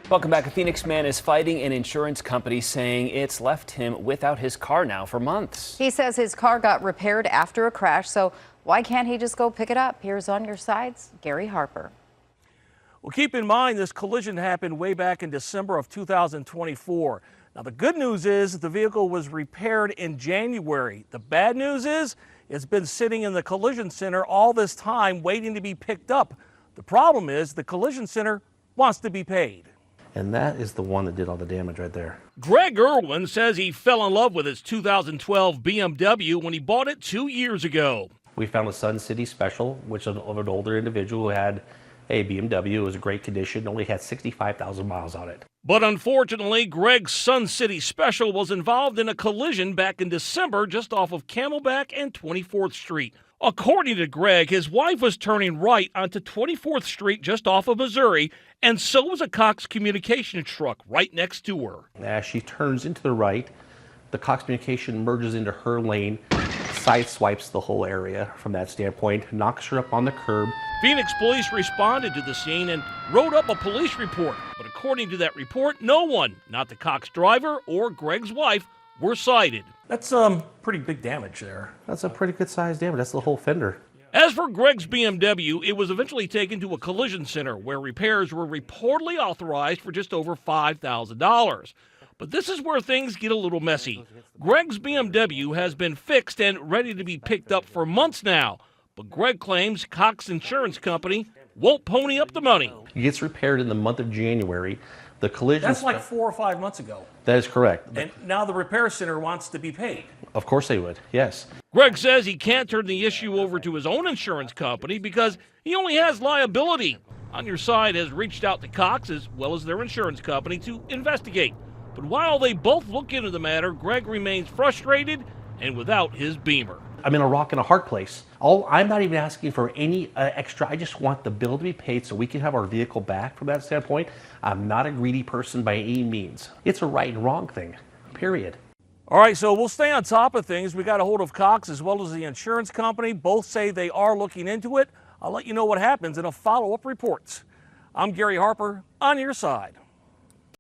Welcome back. A Phoenix man is fighting an insurance company, saying it's left him without his car now for months. He says his car got repaired after a crash, so why can't he just go pick it up? Here's On Your Side's Gary Harper. Well, keep in mind this collision happened way back in December of 2024. Now, the good news is the vehicle was repaired in January. The bad news is it's been sitting in the collision center all this time waiting to be picked up. The problem is the collision center wants to be paid. And that is the one that did all the damage right there. Greg Irwin says he fell in love with his 2012 BMW when he bought it 2 years ago. We found a Sun City Special, which is of an older individual who had a BMW. It was in great condition, only had 65,000 miles on it. But unfortunately, Greg's Sun City Special was involved in a collision back in December just off of Camelback and 24th Street. According to Greg, his wife was turning right onto 24th Street just off of Missouri, and so was a Cox Communication truck right next to her. As she turns into the right, the Cox Communication merges into her lane, sideswipes the whole area from that standpoint, knocks her up on the curb. Phoenix police responded to the scene and wrote up a police report. But according to that report, no one, not the Cox driver or Greg's wife, were cited. That's pretty big damage there. That's a pretty good sized damage. That's the whole fender. As for Greg's BMW, it was eventually taken to a collision center where repairs were reportedly authorized for just over $5,000. But this is where things get a little messy. Greg's BMW has been fixed and ready to be picked up for months now. But Greg claims Cox Insurance Company won't pony up the money. It gets repaired in the month of January. The collision... That's like 4 or 5 months ago. That is correct. And now the repair center wants to be paid. Of course they would, yes. Greg says he can't turn the issue over to his own insurance company because he only has liability. On Your Side has reached out to Cox as well as their insurance company to investigate. But while they both look into the matter, Greg remains frustrated and without his Beamer. I'm in a rock and a hard place. I'm not even asking for any extra. I just want the bill to be paid so we can have our vehicle back from that standpoint. I'm not a greedy person by any means. It's a right and wrong thing, period. All right, so we'll stay on top of things. We got a hold of Cox as well as the insurance company. Both say they are looking into it. I'll let you know what happens in a follow-up reports. I'm Gary Harper, On Your Side.